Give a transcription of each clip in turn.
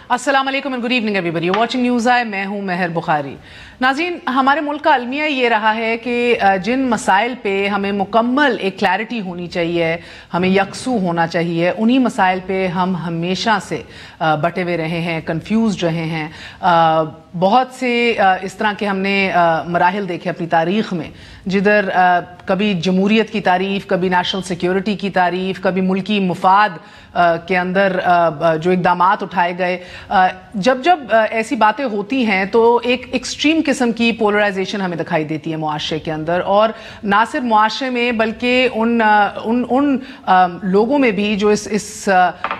अस्सलाम वालेकुम and good evening everybody, watching news I, मैं हूं मेहर बुखारी। नाज़रीन, हमारे मुल्क का अलमिया ये रहा है कि जिन मसाइल पे हमें मुकम्मल एक क्लैरिटी होनी चाहिए, हमें यकसू होना चाहिए, उन्हीं मसाइल पे हम हमेशा से बटे हुए रहे हैं, कंफ्यूज रहे हैं। बहुत से इस तरह के हमने मराहिल देखे अपनी तारीख़ में, जिधर कभी जमहूरियत की तारीफ़, कभी नेशनल सिक्योरिटी की तारीफ़, कभी मुल्की मुफाद के अंदर जो इक़दामात उठाए गए। जब जब ऐसी बातें होती हैं तो एक एक्सट्रीम किस्म की पोलराइजेशन हमें दिखाई देती है मुआशरे के अंदर, और ना सिर्फ मुआशरे में बल्कि उन लोगों में भी जो इस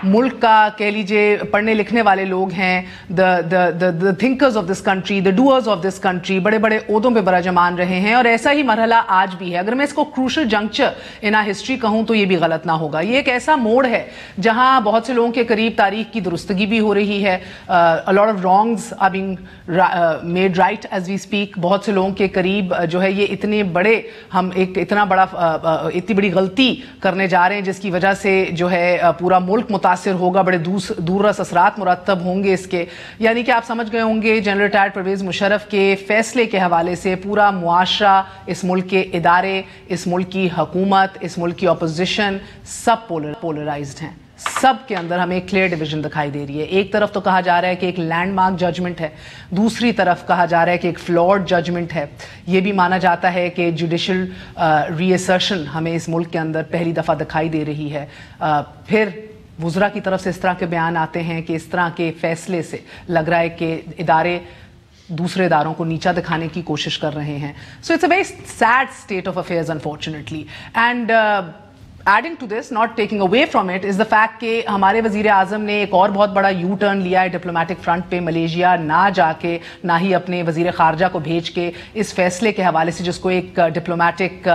मुल्क का कह लीजिए पढ़ने लिखने वाले लोग हैं, the thinkers of this country, the doers of this country, बड़े बड़े ओहदों पे बराजमान रहे हैं। और ऐसा ही मरहला आज भी है। अगर मैं इसको क्रूशल जंक्चर इन आ हिस्ट्री कहूँ तो ये भी गलत ना होगा। ये एक ऐसा मोड़ है जहां बहुत से लोगों के करीब तारीख की दुरुस्तगी भी हो रही है। A lot of wrongs are being made right as we speak. बहुत से लोगों के करीब जो है ये इतने बड़े, हम एक इतना बड़ा इतनी बड़ी गलती करने जा रहे हैं जिसकी वजह से जो है पूरा मुल्क मुतासिर होगा, बड़े दूररस असरात मुरतब होंगे इसके। यानी कि आप समझ गए होंगे जनरल रिटायर्ड परवेज़ मुशर्रफ के फैसले के हवाले से पूरा मुआशरा, इस मुल्क के इदारे, इस मुल्क की हुकूमत, इस मुल्क की अपोजिशन सब पोलराइज्ड हैं। सब के अंदर हमें एक क्लियर डिवीजन दिखाई दे रही है। एक तरफ तो कहा जा रहा है कि एक लैंडमार्क जजमेंट है, दूसरी तरफ कहा जा रहा है कि एक फ्लॉड जजमेंट है। ये भी माना जाता है कि जुडिशल रीअसर्शन हमें इस मुल्क के अंदर पहली दफ़ा दिखाई दे रही है। फिर वुज़रा की तरफ से इस तरह के बयान आते हैं कि इस तरह के फैसले से लग रहा है कि इदारे दूसरे इदारों को नीचा दिखाने की कोशिश कर रहे हैं। So it's a very sad state of affairs unfortunately. And adding to this, not taking away from it, is the fact कि हमारे वज़ीर आज़म ने एक और बहुत बड़ा यू टर्न लिया है डिप्लोमेटिक फ्रंट पे। मलेशिया ना जाके, ना ही अपने वज़ीर ख़ारजा को भेज के इस फैसले के हवाले से, जिसको एक डिप्लोमेटिक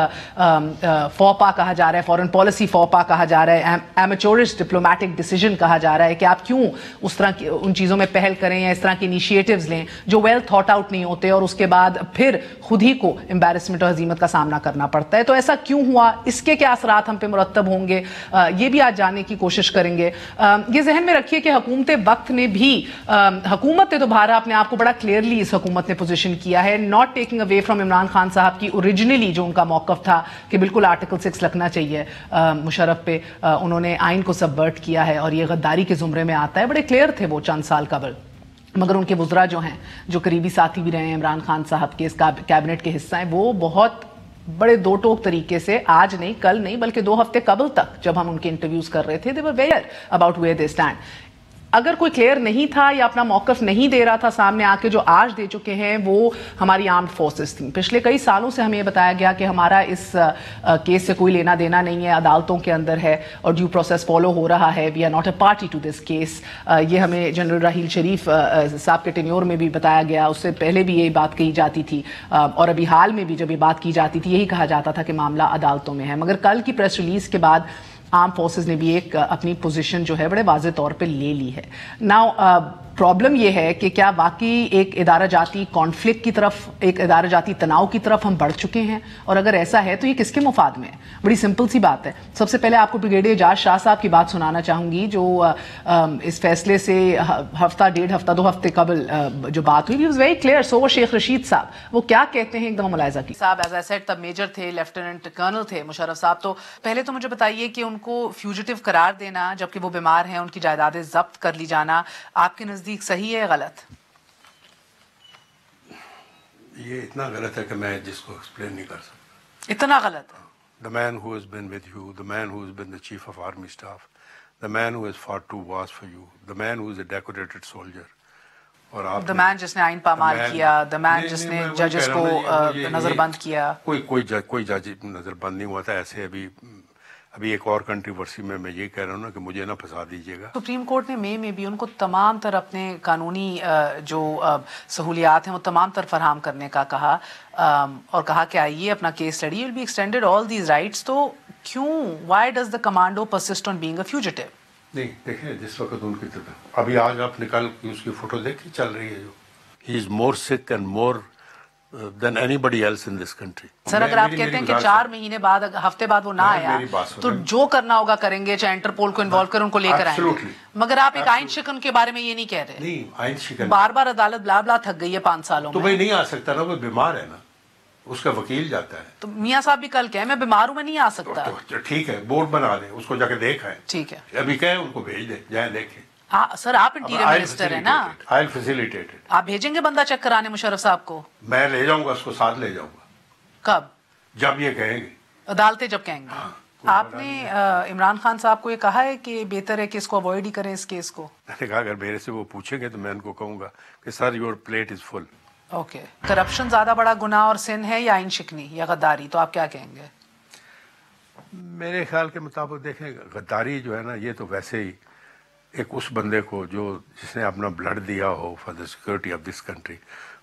फॉपा कहा जा रहा है, फॉरेन पॉलिसी फॉपा कहा जा रहा है, एमेचोरिस्ट डिप्लोमेटिक डिसीजन कहा जा रहा है कि आप क्यों उस तरह की उन चीज़ों में पहल करें या इस तरह के इनिशिएटिव्स लें जो वेल थॉट आउट नहीं होते, और उसके बाद फिर खुद ही को एम्बैरेसमेंट और हज़ीमत का सामना करना पड़ता है। तो ऐसा क्यों हुआ, इसके क्या असरात हम पे तब होंगे, ये भी आज जानने की कोशिश करेंगे। ये जहन में रखिए कि हुकूमत वक्त ने भी, हुकूमत ने तो भारत अपने आप को बड़ा क्लियरली इस हुकूमत ने पोजीशन किया है, not taking away from Imran Khan साहब की ओरिजिनली जो उनका मौकफ था कि बिल्कुल आर्टिकल 6 लगना चाहिए मुशर्रफ पे। उन्होंने आइन को सबवर्ट किया है और ये गद्दारी के जुमरे में आता है। बड़े क्लियर थे वो चंद साल कबल, मगर उनके वुज़रा जो हैं, जो करीबी साथी भी रहे हैं इमरान खान साहब के, इस कैबिनेट के हिस्सा हैं, वो बहुत बड़े दो टोक तरीके से, आज नहीं कल नहीं बल्कि 2 हफ्ते कबल तक जब हम उनके इंटरव्यूज कर रहे थे, they were where about where they stand. अगर कोई क्लियर नहीं था या अपना मौकफ नहीं दे रहा था सामने आके, जो आज दे चुके हैं, वो हमारी आर्म्ड फोर्सेस थी। पिछले कई सालों से हमें ये बताया गया कि हमारा इस केस से कोई लेना देना नहीं है, अदालतों के अंदर है और ड्यू प्रोसेस फॉलो हो रहा है, we are not a party to this case. ये हमें जनरल राहील शरीफ साहब के टेन्योर में भी बताया गया, उससे पहले भी यही बात कही जाती थी, और अभी हाल में भी जब ये बात की जाती थी यही कहा जाता था कि मामला अदालतों में है। मगर कल की प्रेस रिलीज के बाद आर्म फोर्सेस ने भी एक अपनी पोजीशन जो है बड़े वाज़े तौर पे ले ली है। नाउ प्रॉब्लम ये है कि क्या वाकई एक इदारा जाती कॉन्फ्लिक्ट की तरफ, एक इदारा जाती तनाव की तरफ हम बढ़ चुके हैं, और अगर ऐसा है तो ये किसके मुफाद में है? बड़ी सिंपल सी बात है। सबसे पहले आपको ब्रिगेडियर एजाज शाह साहब की बात सुनाना चाहूँगी, जो इस फैसले से हफ्ता, 1.5 हफ्ता, 2 हफ्ते कबल जो बात हुई, वाज वेरी क्लियर। सो वो शेख रशीद साहब, वो क्या कहते हैं एकदम मुलायजा की। साहब एज आई सेड तब मेजर थे, लेफ्टिनेंट कर्नल थे मुशर्रफ साहब। तो पहले तो मुझे बताइए कि उनको फ्यूजिटिव करार देना जबकि वो बीमार हैं, उनकी जायदादें जब्त कर ली जाना, आपके नज़दीक सही है गलत? ये इतना गलत है कि मैं जिसको एक्सप्लेन नहीं कर सकता। इतना गलत है? The man who has been with you, the man who has been the chief of army staff, the man who has fought 2 wars for you, the man who is a decorated soldier, और आप the man जिसने आइन पामाल किया, the man जिसने जजेस को नजरबंद किया। कोई जज नजरबंद नहीं हुआ था। ऐसे अभी एक और कंट्रोवर्सी में मैं ये कह रहा हूँ ना कि मुझे ना फंसा दीजिएगा। सुप्रीम कोर्ट ने मई में भी उनको तमाम तर अपने कानूनी जो सहूलियात हैं वो तमाम तर फराहम करने का कहा, और कहा कि आइए अपना केस लड़िए, will be extended all these rights. तो क्यों, why does the commando persist on being a fugitive? नहीं देखिए, जिस वक्त उनकी अभी आज आप निकाल उसकी फोटो देखिए चल रही है, जो he is more sick and more than anybody else in this country. Sir अगर आप कहते हैं कि 4 महीने बाद हफ्ते बाद वो ना आया तो जो करना होगा करेंगे, चाहे इंटरपोल को इन्वॉल्व करें, उनको लेकर आएंगे, मगर आप एक आइन शिकन के बारे में ये नहीं कह रहे. नहीं, आइन शिकन बार बार अदालत ब्ला ब्ला थक गई है 5 सालों में. तो भाई नहीं आ सकता ना, वो बीमार है ना, उसका वकील जाता है. तो मियाँ साहब भी कल कहे मैं बीमार हूँ, मैं नहीं आ सकता. तो ठीक है, बोर्ड बना दे, उसको जाके देखा है. ठीक है, अभी कहे उनको भेज दे, जाए देखे. सर आप इंटीरियर मिनिस्टर है ना, I'll facilitate it. आप भेजेंगे बंदा चेक कराने मुशर्रफ साहब को? मैं ले जाऊंगा, उसको साथ ले जाऊंगा. कब? जब ये कहेंगे, अदालतें जब कहेंगे. आपने इमरान खान साहब को ये कहा है कि बेहतर है कि इसको अवॉइड ही करें इस केस को? मैंने कहा अगर मेरे से वो पूछेंगे तो मैं उनको कहूंगा कि sir your plate is full. Okay. Corruption ज्यादा बड़ा गुनाह और सिन है या आइन शिकनी या गद्दारी, तो आप क्या कहेंगे? मेरे ख्याल के मुताबिक देखें, गद्दारी जो है ना, ये तो वैसे ही एक उस बंदे को जिसने अपना ब्लड दिया हो for the security of this country,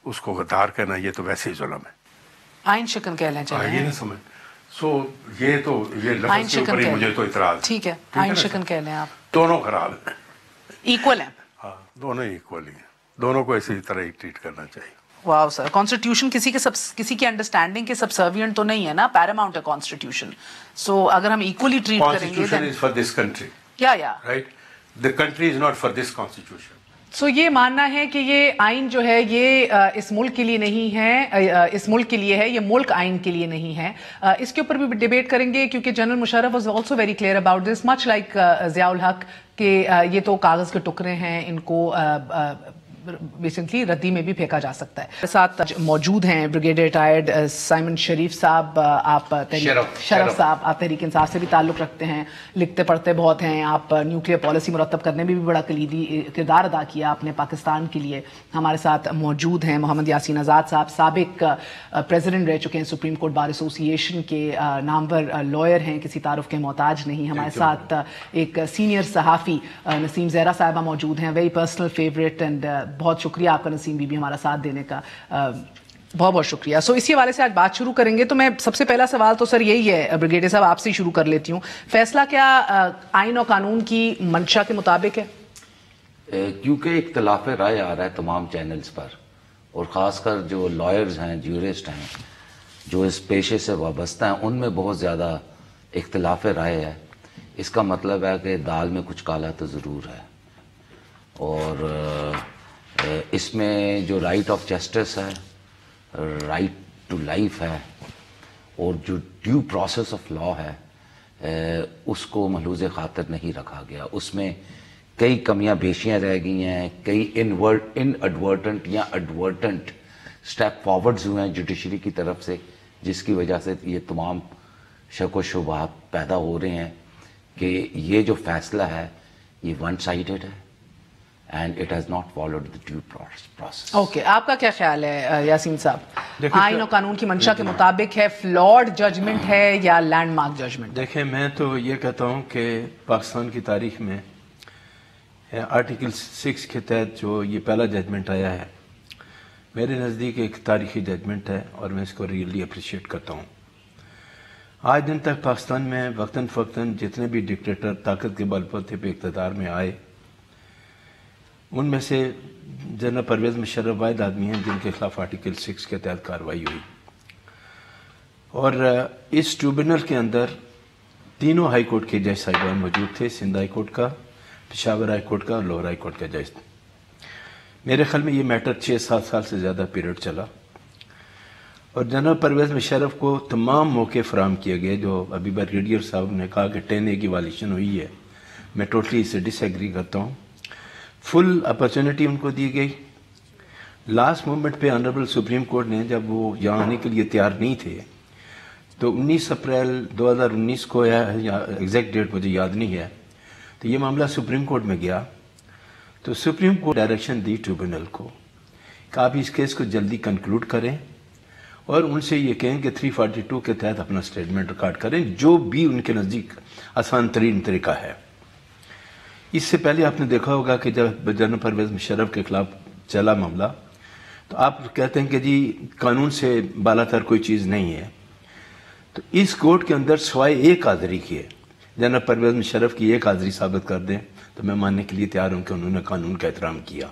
उसको गद्दार कहना, ये तो वैसे ही जुल्म है. आइन शिकन कह लें चलें. ये नहीं समझ. ये लफ्ज़ के ऊपर ही मुझे तो इतराज. ठीक है, आइन शिकन कह लें आप. दोनों खराब हैं, इक्वल हैं. हाँ, दोनों ही इक्वल ही हैं. दोनों को इसी तरह ही ट्रीट करना चाहिए. वाह सर, कॉन्स्टिट्यूशन किसी की अंडरस्टैंडिंग के सबसर्विएंट तो नहीं है ना, पैरामाउंट है कॉन्स्टिट्यूशन. सो अगर हम इक्वली ट्रीट करेंगे, constitution is for this country. या right. The country is not for this constitution. So ये मानना है कि ये आइन जो है ये इस मुल्क के लिए नहीं है, इस मुल्क के लिए है, ये मुल्क आइन के लिए नहीं है. इसके ऊपर भी डिबेट करेंगे क्योंकि general Musharraf was also very clear about this, much like Ziaul हक, कि ये तो कागज के टुकड़े हैं, इनको बेसिकली रद्दी में भी फेंका जा सकता है. साथ मौजूद हैं ब्रिगेडियर रिटायर्ड साइमन शरीफ साहब. आप शरफ साहब, आप तहरीक इंसाफ से भी ताल्लुक़ रखते हैं, लिखते पढ़ते बहुत हैं. आप न्यूक्लियर पॉलिसी मुरतब करने में भी बड़ा कलीदी किरदार अदा किया आपने पाकिस्तान के लिए. हमारे साथ मौजूद हैं मोहम्मद यासीन आज़ाद साहब, साबिक प्रेसिडेंट रह चुके हैं सुप्रीम कोर्ट बार एसोसिएशन के, नामवर लॉयर हैं, किसी तारुफ के मोहताज नहीं. हमारे साथ एक सीनियर सहाफ़ी नसीम ज़हरा साहिबा मौजूद हैं, वेरी पर्सनल फेवरेट, एंड बहुत शुक्रिया आपका नसीम बीबी हमारा साथ देने का, बहुत बहुत शुक्रिया. सो इसी हवाले से आज बात शुरू करेंगे. तो मैं सबसे पहला सवाल तो सर यही है ब्रिगेडियर साहब, आपसे ही शुरू कर लेती हूँ. फैसला क्या आइन और कानून की मंशा के मुताबिक है? क्योंकि इख्तलाफ राय आ रहा है तमाम चैनल्स पर, और ख़ासकर जो लॉयर्स हैं, ज्यूरिस्ट हैं, जो इस पेशे से वाबस्ता हैं, उनमें बहुत ज़्यादा इख्तलाफ राय है. इसका मतलब है कि दाल में कुछ काला तो ज़रूर है. और इसमें जो राइट ऑफ जस्टिस है, राइट टू लाइफ है, और जो ड्यू प्रोसेस ऑफ लॉ है, उसको महलूज़ खातिर नहीं रखा गया. उसमें कई कमियां बेशियां रह गई हैं, कई इनएडवर्टेंट या एडवर्टेंट स्टेप फॉरवर्ड्स हुए हैं जुडिशरी की तरफ से, जिसकी वजह से ये तमाम शक व शुबहात पैदा हो रहे हैं कि ये जो फैसला है ये वन साइडेड है and it has not followed the due process. Okay, आपका क्या ख्याल है यासीन साहब? आइन और कानून की मंशा के मुताबिक है, फ्लॉड जजमेंट है या लैंडमार्क जजमेंट? देखें, मैं तो ये कहता हूँ कि पाकिस्तान की तारीख में आर्टिकल 6 के तहत जो ये पहला जजमेंट आया है, मेरे नज़दीक एक तारीखी जजमेंट है और मैं इसको रियली अप्रिशिएट करता हूँ. आज दिन तक पाकिस्तान में वक्तन फ़क्तन जितने भी डिक्टेटर ताकत के बलबूते पे इक़्तिदार में आए, उनमें से जनरल परवेज़ मुशर्रफ वाहिद आदमी हैं जिनके खिलाफ आर्टिकल 6 के तहत कार्रवाई हुई. और इस ट्रिब्यूनल के अंदर तीनों हाई कोर्ट के जज साहिबान मौजूद थे, सिंध हाई कोर्ट का, पेशावर हाई कोर्ट का और लाहौर हाई कोर्ट का जज. मेरे ख्याल में ये मैटर 6-7 साल से ज़्यादा पीरियड चला और जनरल परवेज़ मुशर्रफ को तमाम मौके फराहम किए गए. जो अभी ब्रिगेडियर साहब ने कहा कि 10A की वायलेशन हुई है, मैं टोटली इससे डिसएग्री करता हूँ. फुल अपॉर्चुनिटी उनको दी गई. लास्ट मोमेंट पे ऑनरेबल सुप्रीम कोर्ट ने, जब वो यहाँ आने के लिए तैयार नहीं थे, तो 19 अप्रैल 2019 को, या एग्जैक्ट डेट मुझे याद नहीं है, तो ये मामला सुप्रीम कोर्ट में गया. तो सुप्रीम कोर्ट डायरेक्शन दी ट्रिब्यूनल को कि आप इस केस को जल्दी कंक्लूड करें और उनसे ये कहें कि 342 के तहत अपना स्टेटमेंट रिकॉर्ड करें, जो भी उनके नज़दीक आसान तरीन तरीका है. इससे पहले आपने देखा होगा कि जब जनरल परवेज़ मुशर्रफ के खिलाफ चला मामला, तो आप कहते हैं कि जी कानून से बालातर कोई चीज़ नहीं है. तो इस कोर्ट के अंदर सवाए एक हाज़िरी की है, जनरल परवेज़ मुशर्रफ की एक हाज़िरी साबित कर दें तो मैं मानने के लिए तैयार हूं कि उन्होंने कानून का एहतराम किया.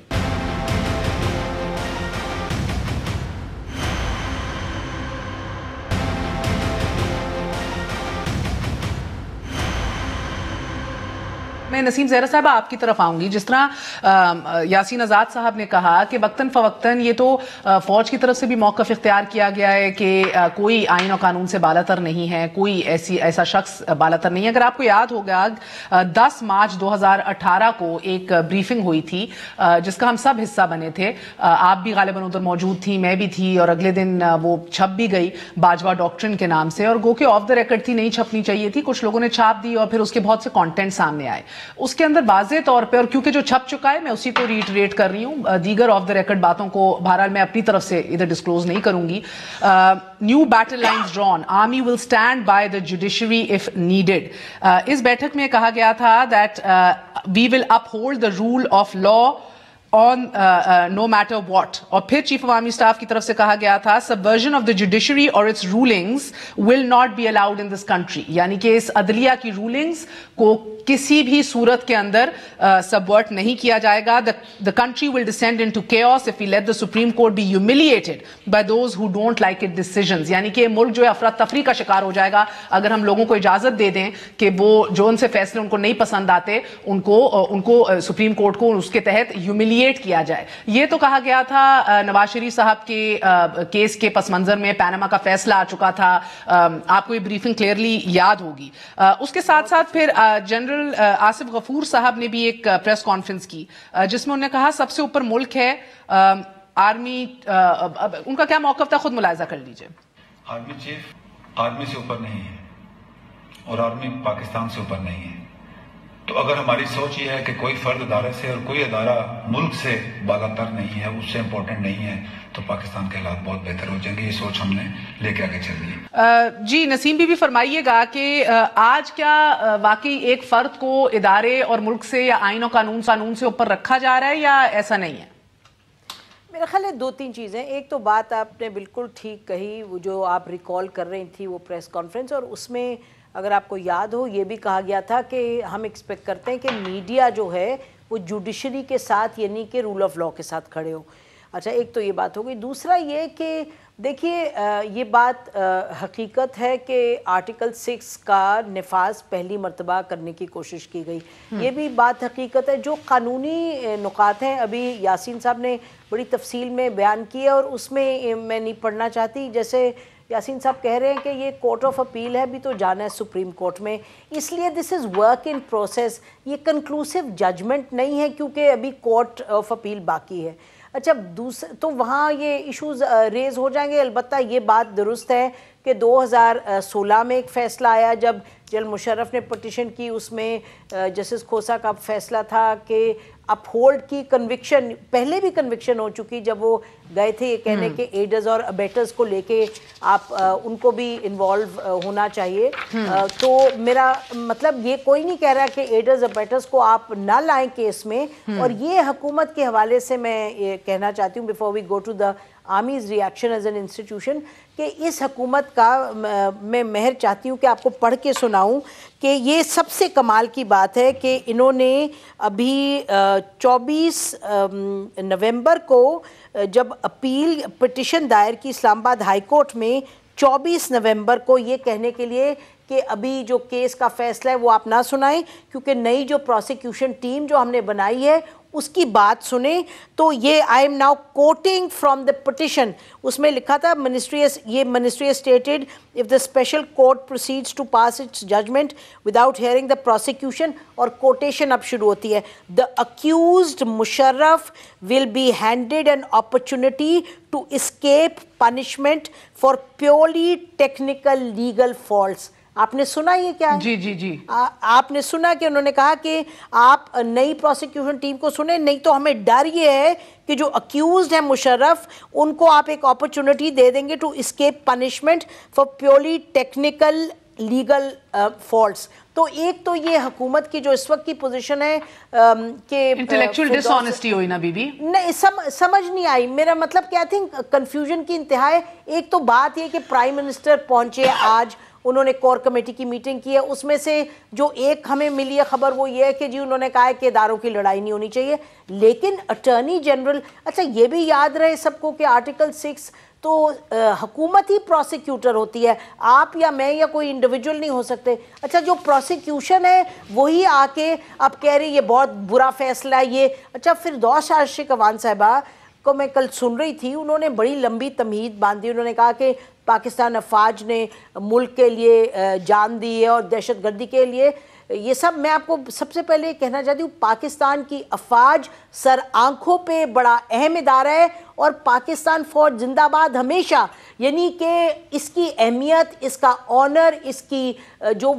मैं नसीम ज़हरा साहब आपकी तरफ आऊंगी. जिस तरह यासीन आज़ाद साहब ने कहा कि वक्तन फ़वक्तन ये तो फ़ौज की तरफ से भी मौक़िफ़ इख्तियार किया गया है कि कोई आइन और कानून से बालातर नहीं है, कोई ऐसा शख्स बालातर नहीं है. अगर आपको याद होगा 10 मार्च 2018 को एक ब्रीफिंग हुई थी जिसका हम सब हिस्सा बने थे. आप भी गालिबन उधर मौजूद थी, मैं भी थी, और अगले दिन वो छप भी गई बाजवा डॉक्ट्रिन के नाम से, और गो के ऑफ द रिकॉर्ड थी, नहीं छपनी चाहिए थी. कुछ लोगों ने छाप दी और फिर उसके बहुत से कंटेंट सामने आए. उसके अंदर वाज़ेह तौर पे, और क्योंकि जो छप चुका है मैं उसी को रीइटरेट कर रही हूँ, दीगर ऑफ द रिकॉर्ड बातों को बहरहाल मैं अपनी तरफ से इधर डिस्क्लोज नहीं करूंगी. New battle lines drawn, army will stand by the judiciary if needed. इस बैठक में कहा गया था that we will uphold the rule of law on no matter what. और फिर चीफ ऑफ आर्मी स्टाफ की तरफ से कहा गया था सबवर्जन ऑफ द जुडिशरी और it's rulings will not be allowed in this country. यानी कि इस अदलिया की रूलिंग्स को किसी भी सूरत के अंदर सबवर्ट नहीं किया जाएगा. The country will descend into chaos if we let the supreme court be humiliated by those who don't like it decisions. यानी कि मुल्क जो है अफरा तफरी का शिकार हो जाएगा अगर हम लोगों को इजाजत दे दें कि वो जो उनसे फैसले उनको नहीं पसंद आते उनको सुप्रीम कोर्ट को उसके तहत ह्यूमिलिएट किया जाए. ये तो कहा गया था नवाज शरीफ साहब के केस के पस मंजर में. पैनामा का फैसला आ चुका था, आपको ये ब्रीफिंग क्लियरली याद होगी. उसके साथ साथ फिर जनरल आसिफ गफूर साहब ने भी एक प्रेस कॉन्फ्रेंस की जिसमें उन्होंने कहा सबसे ऊपर मुल्क है आर्मी. उनका क्या मौक़िफ़ था, खुद मुलाहिजा कर लीजिए. आर्मी चीफ आर्मी से ऊपर नहीं है और आर्मी पाकिस्तान से ऊपर नहीं है. तो अगर हमारी सोच ये है कि कोई फर्द अदारे से और कोई अदारा मुल्क से बालातर नहीं है, उससे इम्पोर्टेंट नहीं है, तो पाकिस्तान के हालात बहुत बेहतर हो जाएंगे. ये सोच हमने लेके आगे चलनी है. जी नसीम भी फरमाइएगा कि आज क्या वाकई एक फर्द को इदारे और मुल्क से या आइन और कानून से ऊपर रखा जा रहा है या ऐसा नहीं है? मेरा ख्याल है 2-3 चीज़ें. एक तो बात आपने बिल्कुल ठीक कही, वो जो आप रिकॉल कर रही थी वो प्रेस कॉन्फ्रेंस, और उसमें अगर आपको याद हो ये भी कहा गया था कि हम एक्सपेक्ट करते हैं कि मीडिया जो है वो जुडिशरी के साथ यानी कि रूल ऑफ लॉ के साथ खड़े हो. अच्छा, एक तो ये बात हो गई. दूसरा ये कि देखिए ये बात हकीकत है कि आर्टिकल 6 का नफाज पहली मर्तबा करने की कोशिश की गई. ये भी बात हकीकत है. जो कानूनी नुकात हैं अभी यासीन साहब ने बड़ी तफसील में बयान किया और उसमें मैं नहीं पढ़ना चाहती. जैसे यासीन साहब कह रहे हैं कि ये कोर्ट ऑफ अपील है, अभी तो जाना है सुप्रीम कोर्ट में, इसलिए this is work in process. ये कंक्लूसिव जजमेंट नहीं है क्योंकि अभी कोर्ट ऑफ अपील बाकी है. अच्छा, दूसरा तो वहाँ ये इश्यूज़ रेज़ हो जाएंगे. अलबत्ता ये बात दुरुस्त है कि 2016 में एक फ़ैसला आया जब जनरल मुशर्रफ ने पटिशन की, उसमें जस्टिस खोसा का फैसला था कि अपहोल्ड की कन्विक्शन, पहले भी कन्विक्शन हो चुकी जब वो गए थे ये कहने के एडर्स और अबेटर्स को लेके आप उनको भी इन्वॉल्व होना चाहिए. तो मेरा मतलब ये कोई नहीं कह रहा कि एडर्स अबेटर्स को आप ना लाएं केस में. और ये हुकूमत के हवाले से मैं ये कहना चाहती हूँ before we go to the army's reaction as an institution कि इस हुकूमत का मैं महर चाहती हूँ कि आपको पढ़ के सुनाऊँ कि ये सबसे कमाल की बात है कि इन्होंने अभी 24 नवंबर को जब अपील पिटिशन दायर की इस्लामाबाद हाई कोर्ट में, 24 नवंबर को ये कहने के लिए कि अभी जो केस का फैसला है वो आप ना सुनाएं क्योंकि नई जो प्रोसिक्यूशन टीम जो हमने बनाई है उसकी बात सुने. तो ये I am now quoting from the petition, उसमें लिखा था ministry stated if the special court proceeds to pass its judgement without hearing the prosecution, और कोटेशन अब शुरू होती है, the accused Musharraf will be handed an opportunity to escape punishment for purely technical legal faults. आपने सुना ये क्या है? जी जी जी. आपने सुना कि उन्होंने कहा कि आप नई प्रोसिक्यूशन टीम को सुने, नहीं तो हमें डर ये है कि जो अक्यूज्ड है मुशर्रफ उनको आप एक अपॉर्चुनिटी दे देंगे to escape punishment for purely technical legal faults. तो एक तो ये हुकूमत की जो इस वक्त की पोजीशन है कि इंटेलेक्चुअल डिसऑनेस्टी हुई ना बीबी, नहीं समझ नहीं आई. मेरा मतलब क्या, आई थिंक कंफ्यूजन की इंतहा है. एक तो बात ये कि प्राइम मिनिस्टर पहुंचे आज, उन्होंने कोर कमेटी की मीटिंग की है, उसमें से जो एक हमें मिली है खबर वो ये है कि जी उन्होंने कहा है कि इदारों की लड़ाई नहीं होनी चाहिए. लेकिन अटॉर्नी जनरल, अच्छा ये भी याद रहे सबको कि आर्टिकल 6 تو حکومت ہی پروسیکیوٹر ہوتی ہے, آپ یا میں یا کوئی انڈیویجول نہیں ہو سکتے. اچھا جو پروسیکیوشن ہے وہی آ کے اب کہہ رہی یہ بہت برا فیصلہ ہے یہ. اچھا فردوس عاشق اعوان صاحبہ کو میں کل سن رہی تھی, انہوں نے بڑی لمبی تمہید باندھی. انہوں نے کہا کہ پاکستان افواج نے ملک کے لیے جان دی ہے اور دہشت گردی کے لیے. یہ سب میں آپ کو سب سے پہلے کہنا چاہتی ہوں, پاکستان کی افواج سر آنکھوں پہ بڑا اہم ادارہ ہے اور پاکستان فوج زندہ آباد ہمیشہ, یعنی کہ اس کی اہمیت, اس کا آنر, اس کی جو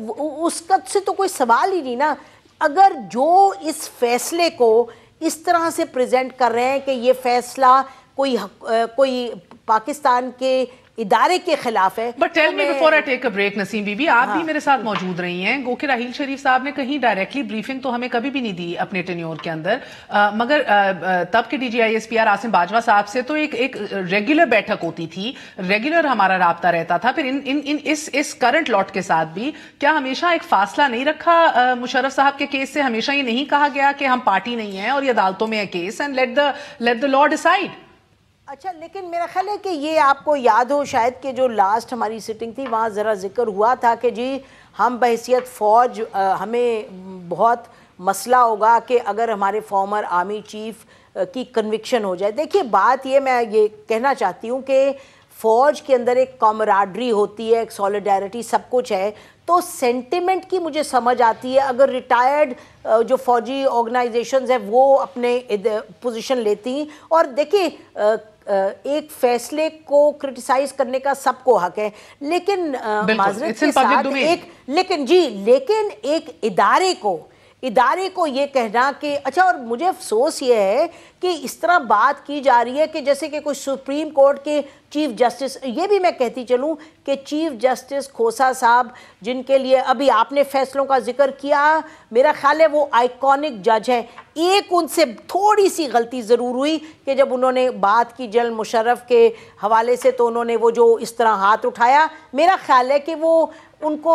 اس کا سے تو کوئی سوال ہی نہیں نا. اگر جو اس فیصلے کو اس طرح سے پریزنٹ کر رہے ہیں کہ یہ فیصلہ کوئی پاکستان کے ادارے کے خلاف ہے. But tell me before I take a break Naseem Bibi, آپ بھی میرے ساتھ موجود رہی ہیں, گو کہ راحیل شریف صاحب نے کہیں ڈائریکٹلی بریفنگ تو ہمیں کبھی بھی نہیں دی اپنے ٹینیور کے اندر, مگر تب کے D G I S P R Asim Bajwa Sahib سے تو ایک ریگولر بیٹھک ہوتی تھی, ریگولر ہمارا رابطہ رہتا تھا. پھر اس کرنٹ لاٹ کے ساتھ بھی کیا ہمیشہ ایک فاصلہ نہیں رکھا مشرف صاحب کے کیس سے؟ ہمیشہ یہ نہیں کہا گیا کہ ہم پارٹی نہیں ہیں اور یہ عدالتوں میں ہے case, and let the law decide. اچھا لیکن میرا خیال ہے کہ یہ آپ کو یاد ہو شاید کہ جو لاسٹ ہماری سٹنگ تھی وہاں ذرا ذکر ہوا تھا کہ جی ہم بحیثیت فوج ہمیں بہت مسئلہ ہوگا کہ اگر ہمارے فارمر آرمی چیف کی کنوکشن ہو جائے. دیکھیے بات یہ میں یہ کہنا چاہتی ہوں کہ فوج کے اندر ایک کامراڈری ہوتی ہے, ایک سولیڈیرٹی, سب کچھ ہے. تو سینٹیمنٹ کی مجھے سمجھ آتی ہے اگر ریٹائرڈ جو فوجی آرگنائزیشنز ہیں وہ اپنے پوزیشن لیتی ہیں. اور دیکھیں ایک فیصلے کو کرٹیسائز کرنے کا سب کو حق ہے, لیکن معذرت کے ساتھ لیکن ایک ادارے کو یہ کہنا کہ اچھا, اور مجھے افسوس یہ ہے کہ اس طرح بات کی جا رہی ہے کہ جیسے کہ کوئی سپریم کورٹ کے چیف جسٹس, یہ بھی میں کہتی چلوں کہ چیف جسٹس کھوسا صاحب جن کے لیے ابھی آپ نے فیصلوں کا ذکر کیا, میرا خیال ہے وہ آئیکونک جج ہیں. ایک ان سے تھوڑی سی غلطی ضرور ہوئی کہ جب انہوں نے بات کی جنرل مشرف کے حوالے سے تو انہوں نے وہ جو اس طرح ہاتھ اٹھایا, میرا خیال ہے کہ وہ ان کو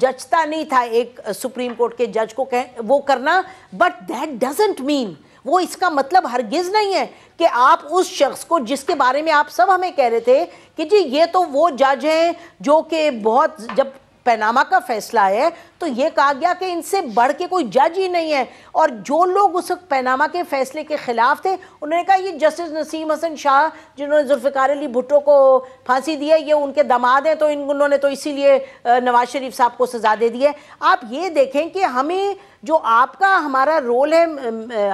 جچتا نہیں تھا ایک سپریم کورٹ کے جج کو وہ کرنا. بٹ دیٹ ڈزنٹ مین, وہ اس کا مطلب ہرگز نہیں ہے کہ آپ اس شخص کو جس کے بارے میں آپ سب ہمیں کہہ رہے تھے کہ جی یہ تو وہ جج ہیں جو کہ بہت, جب پیناما کا فیصلہ ہے تو یہ کہا گیا کہ ان سے بڑھ کے کوئی جج ہی نہیں ہے. اور جو لوگ اس وقت پیناما کے فیصلے کے خلاف تھے انہوں نے کہا یہ جسٹس نسیم حسن شاہ جنہوں نے ذوالفقار علی بھٹو کو پھانسی دی ہے یہ ان کے داماد ہیں, تو انہوں نے تو اسی لیے نواز شریف صاحب کو سزا دے دی ہے. آپ یہ دیکھیں کہ ہمیں جو آپ کا ہمارا رول ہے,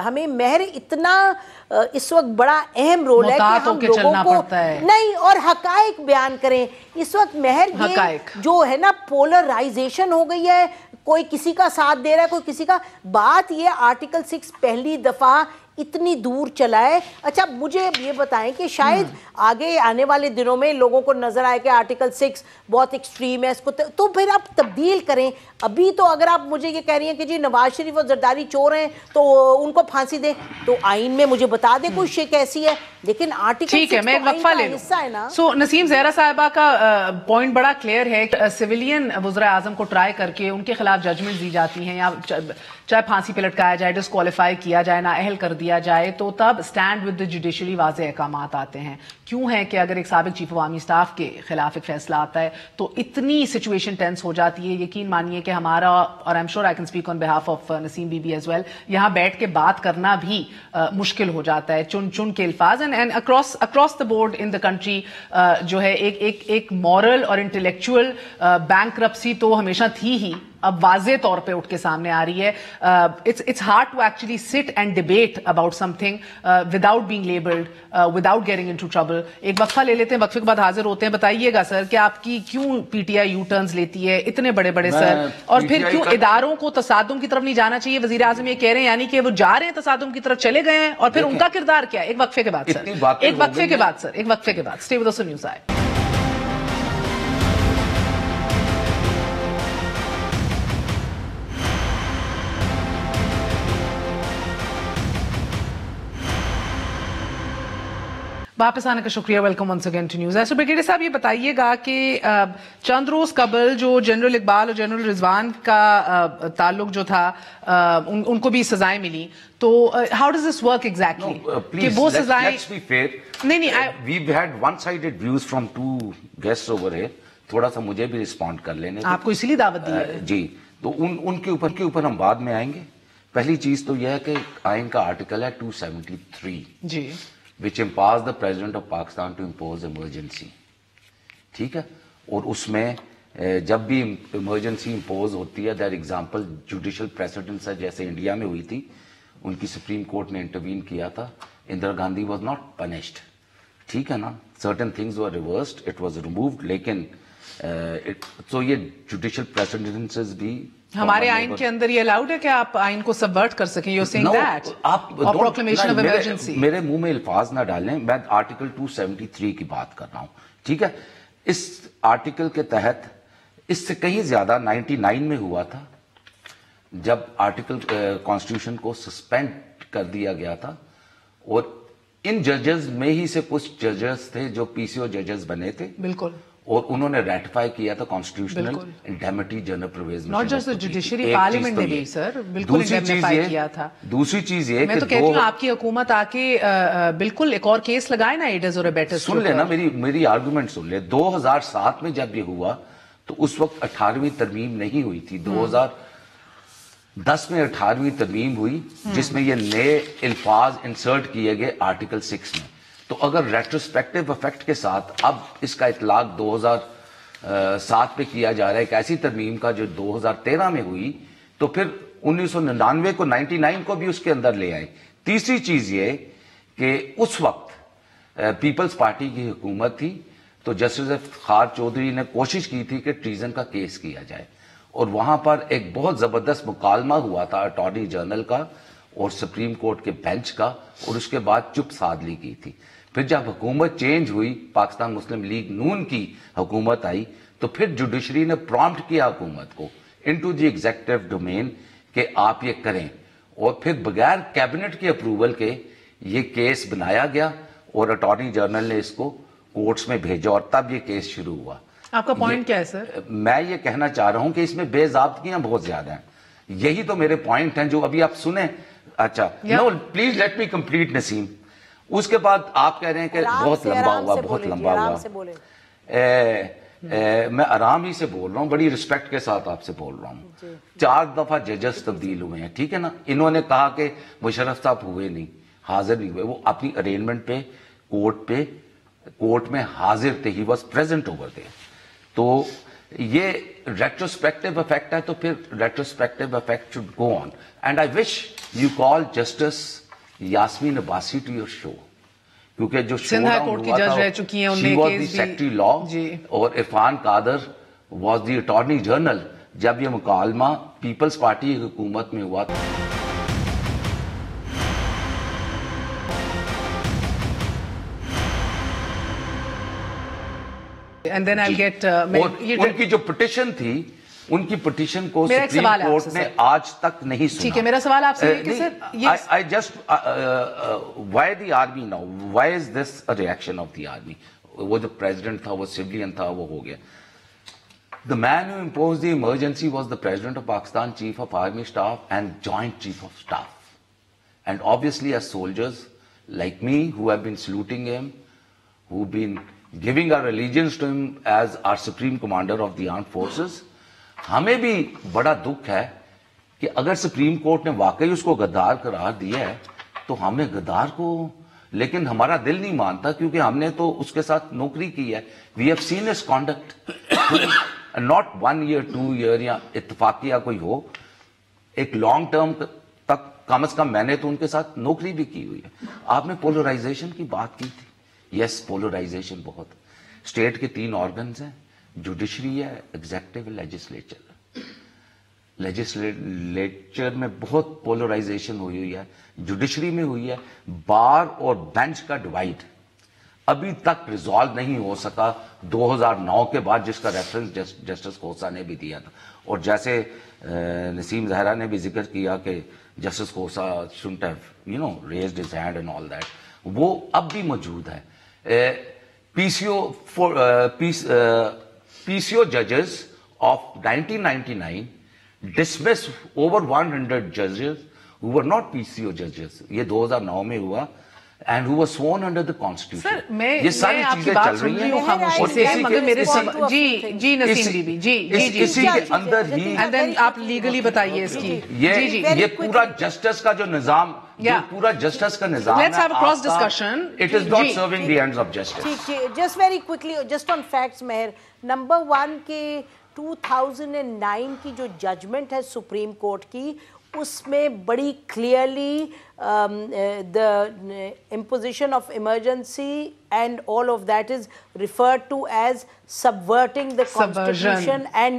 ہمیں مہر اتنا اس وقت بڑا اہم رول ہے کہ ہم لوگوں کو نہیں اور حقائق بیان کریں. اس وقت مہر یہ جو ہے نا پولرائزیشن ہو گئی ہے, کوئی کسی کا ساتھ دے رہا ہے کوئی کسی کا. بات یہ آرٹیکل 6 پہلی دفعہ اتنی دور چلا ہے. اچھا مجھے یہ بتائیں کہ شاید آگے آنے والے دنوں میں لوگوں کو نظر آئے کہ آرٹیکل 6 بہت ایکسٹریم ہے, اس کو تو پھر آپ تبدیل کریں. ابھی تو اگر آپ مجھے یہ کہہ رہی ہیں کہ جی نواز شریف اور زرداری چور ہیں تو ان کو پھانسی دیں, تو آئین میں مجھے بتا دیں کوئی شے کیسی ہے, لیکن آرٹیکل 6 میں ایک وقفہ لے لوں. سو نسیم زہرا صاحبہ کا پوائنٹ بڑا کلیئر ہے کہ سویلین وزراء اعظم کو ٹرائی کر کے ان کے خلاف ججمنٹ دی جاتی ہیں, یا چاہے پھانسی پہ لٹکایا جائے, ڈسکوالیفائی کیا جائے, نااہل کر دیا جائے, تو تب اسٹینڈ ود دی جوڈیشری واضح احکامات آتے ہیں. کیوں ہے کہ اگر ایک سابق چیف عوامی اسٹاف کے خلاف ایک فیصلہ آتا ہے تو اتنی سچویشن ٹینس ہو جاتی ہے. یقین مانیے کہ ہمارا, اور I'm sure I can speak on behalf of Naseem Bibi as well, یہاں بیٹھ کے بات کرنا بھی مشکل ہو جاتا ہے, چن کے الفاظ. And across the board in the country جو ہے ایک مورل اور انٹلیکچوئل بینکرپسی تو ہمیشہ تھی ہی, اب واضح طور پہ اٹھ کے سامنے آ رہی ہے. It's hard to actually sit and debate about something without being labeled, without getting into trouble. ایک وقفہ لے لیتے ہیں, وقفے کے بعد حاضر ہوتے ہیں. بتائیے گا سر کہ آپ کی کیوں P T I you turns لیتی ہے اتنے بڑے بڑے سر, اور پھر کیوں اداروں کو تصادم کی طرف نہیں جانا چاہیے؟ وزیر اعظم یہ کہہ رہے ہیں یعنی کہ وہ جا رہے ہیں تصادم کی طرف, چلے گئے ہیں, اور پھر ان کا کردار کیا ہے؟ ایک وقفے کے بعد سر, ایک وقفے کے بعد سر, ایک وقفے کے بعد. Stay with us on News Eye. वापस आने का शुक्रिया, welcome once again to news. So brigadier Sahib, ये बताइएगा कि चंद रोज कबल जो जनरल इकबाल और जनरल रिजवान का ताल्लुक जो था, उनको भी सजाएं मिली, तो how does this work exactly कि वो सजाएं? Let's be fair. नहीं, we had one sided views from two guests over here, थोड़ा सा मुझे भी रिस्पॉन्ड कर लेने दो। आपको इसीलिए दावत दी है जी। तो उनके ऊपर हम बाद में आएंगे। पहली चीज तो यह है कि आइन का आर्टिकल है 273 जी, which empowers the president of Pakistan to impose emergency, ठीक है। और उसमें जब भी इमरजेंसी इम्पोज होती है, दैट एग्जाम्पल जुडिशल प्रेसिडेंस है, जैसे इंडिया में हुई थी, उनकी सुप्रीम कोर्ट ने इंटरवीन किया था, Indira Gandhi was not punished, ठीक है ना, certain things were reversed, it was removed, लेकिन तो ये जुडिशल प्रेसिडेंसेस भी हमारे आइन के अंदर ये अलाउड है कि आप आइन को सबवर्ट कर सकें? यू सेइंग दैट आप प्रोक्लेमेशन ऑफ इमरजेंसी। मेरे मुंह में अल्फाज ना डालें, मैं आर्टिकल 273 की बात कर रहा हूं, ठीक है। इस आर्टिकल के तहत इससे कहीं ज्यादा 99 में हुआ था, जब आर्टिकल कॉन्स्टिट्यूशन को सस्पेंड कर दिया गया था, और इन जजेस में ही से कुछ जजेस थे जो पीसीओ जजेस बने थे, बिल्कुल, और उन्होंने रेटिफाई किया था constitutional indemnity general provision. Not just the judiciary, parliament ने भी सर बिल्कुल इंडेमिफाई किया था। दूसरी चीज ये, मैं तो कहती हूँ आपकी हुकूमत आके बिल्कुल एक और केस लगाए ना, एडस और अबेटस। सुन लेना मेरी आर्गुमेंट सुन ले। 2007 में जब ये हुआ तो उस वक्त 18वीं तरमीम नहीं हुई थी, 2010 में 18वीं तरमीम हुई, जिसमें ये नए अल्फाज इंसर्ट किए गए आर्टिकल 6 में। तो अगर रेट्रोस्पेक्टिव इफेक्ट के साथ अब इसका इतलाक 2007 पे किया जा रहा है, एक ऐसी तरमीम का जो 2013 में हुई, तो फिर 1999 को 99 को भी उसके अंदर ले आए। तीसरी चीज ये कि उस वक्त पीपल्स पार्टी की हुकूमत थी, तो जस्टिस इफ्तिखार चौधरी ने कोशिश की थी कि ट्रीजन का केस किया जाए, और वहां पर एक बहुत जबरदस्त मुकालमा हुआ था अटॉर्नी जनरल का और सुप्रीम कोर्ट के बेंच का, और उसके बाद चुप साधली की थी। फिर जब हुकूमत चेंज हुई, पाकिस्तान मुस्लिम लीग नून की हुकूमत आई, तो फिर जुडिशरी ने प्रॉम्प्ट किया हुकूमत को इनटू द एग्जीक्यूटिव डोमेन कि आप ये करें, और फिर बगैर कैबिनेट के अप्रूवल के ये केस बनाया गया, और अटॉर्नी जनरल ने इसको कोर्ट्स में भेजा, और तब ये केस शुरू हुआ। आपका पॉइंट क्या है सर? मैं ये कहना चाह रहा हूं कि इसमें बेज़ाब्तियां बहुत ज्यादा हैं, यही तो मेरे पॉइंट हैं जो अभी आप सुने। अच्छा, no please let me complete Naseem. उसके बाद आप कह रहे हैं कि बहुत लंबा हुआ, बहुत लंबा हुआ। मैं आराम ही से बोल रहा हूं, बड़ी रिस्पेक्ट के साथ आपसे बोल रहा हूं। 4 दफा जजेस तब्दील हुए हैं, ठीक है ना। इन्होंने कहा कि मुशर्रफ साहब हुए नहीं, हाजिर नहीं हुए, वो अपनी अरेंजमेंट पे कोर्ट में हाजिर थे, he was present over there. तो ये रेट्रोस्पेक्टिव इफेक्ट है, तो फिर retrospective effect should go on, and I wish you call justice Yasmin Abbasi to your show, क्योंकि जो सिंध हाई कोर्ट की जज रह चुकी हैं, उनने केस भी सेक्रेटरी लॉ, और Irfan Qadir was the attorney general जब ये मुकालमा पीपल्स पार्टी की हुकूमत में हुआ था। And then I'll get उनकी जो पिटिशन थी, उनकी पिटिशन को सुप्रीम कोर्ट ने आज तक नहीं सुना। ठीक है, मेरा सवाल आपसे है कि sir I just why the army now, why is this a reaction of the army? वो जो प्रेसिडेंट था वो सिविलियन था, वो हो गया। The man who imposed the emergency was the president of Pakistan, chief of army staff and joint chief of staff, and obviously as soldiers like me who have been saluting him, who've been giving our allegiance to him as our supreme commander of the armed forces, हमें भी बड़ा दुख है कि अगर supreme court ने वाकई उसको गद्दार करार दिया है, तो हमें गद्दार को, लेकिन हमारा दिल नहीं मानता, क्योंकि हमने तो उसके साथ नौकरी की है। We have seen his conduct, not 1 year 2 year या इत्तफाकिया कोई हो, एक लॉन्ग टर्म तक कम से कम मैंने तो उनके साथ नौकरी भी की हुई है। आपने पोलराइजेशन की बात की थी, यस पोलराइजेशन बहुत, स्टेट के 3 ऑर्गन्स हैं, जुडिशरी है, एग्जीक्यूटिव, लेजिस्लेचर। लेजिस्लेचर में बहुत पोलराइजेशन हुई है, जुडिशरी में हुई है। बार और बेंच का डिवाइड अभी तक रिजॉल्व नहीं हो सका 2009 के बाद, जिसका रेफरेंस जस्टिस खोसा ने भी दिया था। और जैसे नसीम जहरा ने भी जिक्र किया कि justice Khosa shouldn't have raised his hand and all that, वो अब भी मौजूद है। PCO judges of 1999 dismissed over 100 judges who were not PCO judges. ये 2009 में हुआ and who were sworn under the constitution. Sir मैं ये सारी आपकी चीजें बात चल सुन रही रही हूँ हैं खामोशी से, मगर मेरे जी नसीम बीबी जी इसी के अंदर ही एंड देन आप लीगली बताइए इसकी ये पूरा जस्टिस का जो निजाम, जो पूरा जस्टिस का निजाम, let's have a cross discussion. It is not serving the ends of justice. ठीक, just very quickly, just on facts Mehr, number 1 के 2009 की जो जजमेंट है सुप्रीम कोर्ट की, उसमें बड़ी clearly the imposition of emergency and all of that is referred to as subverting the constitution and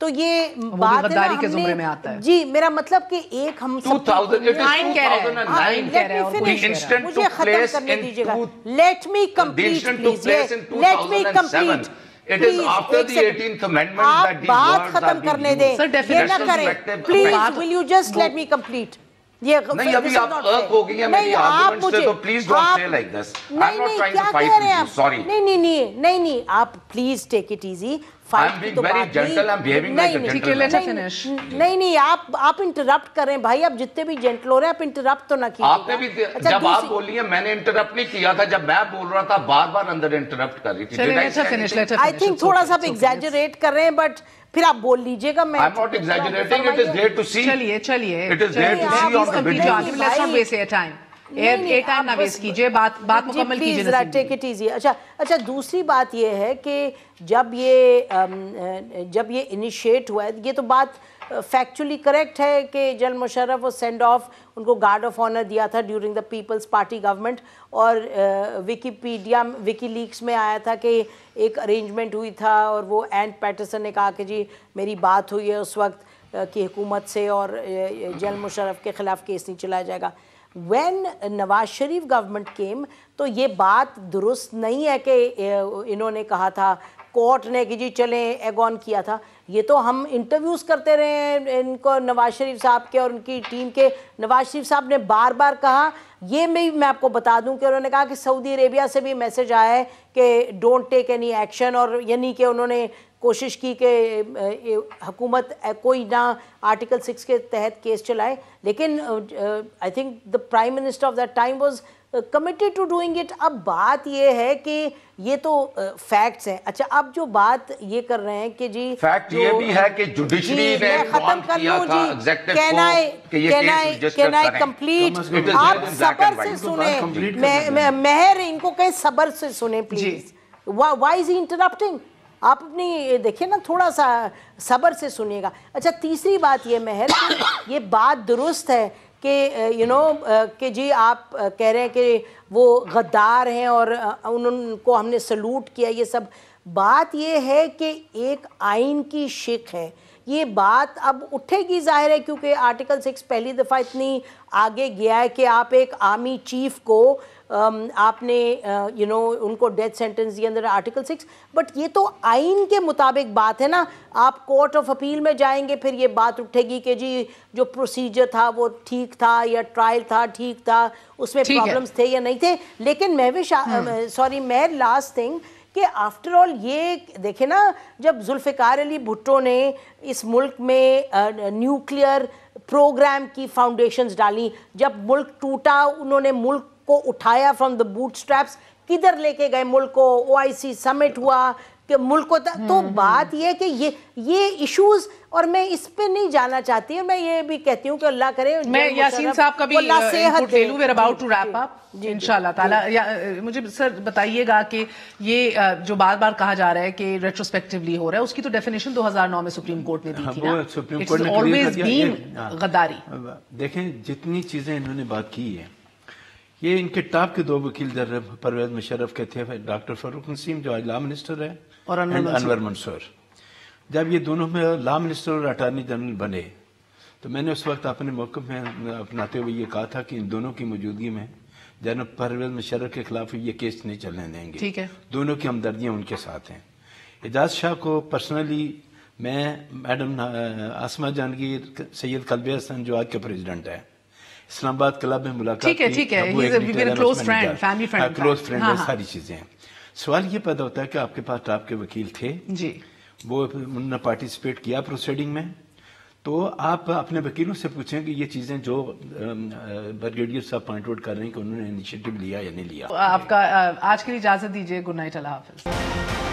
तो ये बात है ना हमने जी, मेरा मतलब कि एक हम 2009 कह रहे हैं, मुझे खत्म करने दीजिएगा, let me complete please, let me complete. It is after the 18th Amendment that these बात words are खत्म being करने used. दे, ये ना करें please, will you just let me complete. ये नहीं, अभी आप अर्क हो गई है मेरी आर्गुमेंट से, तो please don't say like this. I am not trying to fight with you, sorry. नहीं, आप please take it easy. I am being very gentle, I am behaving like a gentleman. नहीं, आप इंटरप्ट कर रहे हैं भाई, आप जितने भी जेंटल हो रहे हैं आप इंटरप्ट तो ना कीजिए. आपने भी जब आप बोल रही हैं, मैंने इंटरप्ट नहीं किया था, जब मैं बोल रहा था बार-बार अंदर इंटरप्ट कर रही थी. आई थिंक थोड़ा सा आप एग्जैजरेट कर रहे हैं, बट फिर आप बोल लीजिएगा. मैं I'm not exaggerating, it is there to see. चलिए It is there to see on the video. Let's not waste your time. Air time ना वेस्ट कीजिए, बात मुकम्मल कीजिए. जरा टेक इट इजी. अच्छा, दूसरी बात ये है कि जब ये इनिशिएट हुआ है, ये तो बात फैक्चुअली करेक्ट है कि जनरल मुशर्रफ वो सेंड ऑफ, उनको गार्ड ऑफ ऑनर दिया था during the People's Party government, और विकीलीक्स में आया था कि एक अरेंजमेंट हुई था, और वो एंड पैटरसन ने कहा कि जी मेरी बात हुई है उस वक्त की हुकूमत से, और जनरल मुशर्रफ के खिलाफ केस नहीं चलाया जाएगा. When Nawaz Sharif government came, तो ये बात दुरुस्त नहीं है कि इन्होंने कहा था कोर्ट ने कि जी चलें एगॉन किया था. ये तो हम इंटरव्यूज़ करते रहे हैं इनको, नवाज शरीफ साहब के और उनकी टीम के. नवाज शरीफ साहब ने बार बार कहा, ये मैं आपको बता दूं कि उन्होंने कहा कि सऊदी अरेबिया से भी मैसेज आया है कि डोंट टेक एनी एक्शन, और यानी कि उन्होंने कोशिश की कि हुकूमत कोई ना आर्टिकल 6 के तहत केस चलाए. लेकिन I think the prime minister of that time was committed to doing it. अब बात ये है कि ये तो फैक्ट्स हैं. अच्छा, अब जो बात ये कर रहे हैं कि जी फैक्ट ये भी है कि जुडिशरी ने खत्म कर लूं जी, कैन आई कंप्लीट. आप सब्र से सुने, मेहर इनको कहें सब्र से सुने please. Why is he interrupting? आप अपनी देखिए ना, थोड़ा सा सब्र से सुनिएगा. अच्छा, तीसरी बात ये मेहर, ये बात दुरुस्त है कि कि जी आप कह रहे हैं कि वो गद्दार हैं और उनको हमने सलूट किया, ये सब. बात ये है कि एक आइन की शिक है, ये बात अब उठेगी ज़ाहिर है, क्योंकि आर्टिकल 6 पहली दफ़ा इतनी आगे गया है कि आप एक आर्मी चीफ को आपने उनको डेथ सेंटेंस दिया अंदर आर्टिकल 6. बट ये तो आइन के मुताबिक बात है ना. आप कोर्ट ऑफ अपील में जाएंगे, फिर ये बात उठेगी कि जी जो प्रोसीजर था वो ठीक था, या ट्रायल था ठीक था, उसमें प्रॉब्लम्स थे या नहीं थे. लेकिन मैं लास्ट थिंग कि आफ्टर ऑल ये देखे ना, जब जुल्फ़िकार अली भुट्टो ने इस मुल्क में न्यूक्लियर प्रोग्राम की फाउंडेशंस डाली, जब मुल्क टूटा उन्होंने मुल्क को उठाया फ्रॉम द बूट स्ट्रैप्स, किधर लेके गए मुल्क को, OIC समिट हुआ कि मुल्क को. तो बात ये है कि ये इश्यूज, और मैं इस पे नहीं जाना चाहती, और मैं ये भी कहती हूँ कि अल्लाह करे मैं यासीन साहब का भी इनपुट ले लूं. We are about to wrap up इंशाल्लाह ताला. मुझे सर बताइएगा कि ये जो बार बार कहा जा रहा है कि रेट्रोस्पेक्टिवली हो रहा है, उसकी तो डेफिनेशन 2009 में सुप्रीम कोर्ट ने दी थी ना. सुप्रीम कोर्ट ने ऑलवेज बीन गद्दारी. देखें, जितनी चीजें इन्होंने बात की है, ये इनके टॉप के 2 वकील परवेज मुशर्रफ के थे, डॉक्टर फारूक नसीम जो आज लॉ मिनिस्टर है, और अनवर मंसूर. जब ये दोनों में लॉ मिनिस्टर और अटॉर्नी जनरल बने, तो मैंने उस वक्त अपने मौक़िफ़ में अपनाते हुए ये कहा था कि इन दोनों की मौजूदगी में जनरल परवेज मुशर्रफ के खिलाफ ये केस नहीं चलने देंगे. ठीक है, दोनों की हमदर्दियाँ उनके साथ हैं. एजाज शाह को पर्सनली मैं, मैडम आसमा जहांगीर, सैयद कल्बे हसन जो आज के प्रेसिडेंट है, اسلام آباد کلب میں ملاقات ٹھیک ہے ٹھیک ہے close friend family friend close friend ہے، ساری چیزیں ہیں. سوال یہ پیدا ہوتا ہے کہ آپ کے پاس آپ کے وکیل تھے جی، وہ انہوں نے پارٹیسپیٹ کیا پروسیڈنگ میں، تو آپ اپنے وکیلوں سے پوچھیں کہ یہ چیزیں جو بریگیڈیئر صاحب پوائنٹ آؤٹ کر رہے ہیں کہ انہوں نے انیشیٹو لیا یا نہیں لیا. آپ کا آج کے لیے اجازت دیجیے. گڈ نائٹ، اللہ حافظ.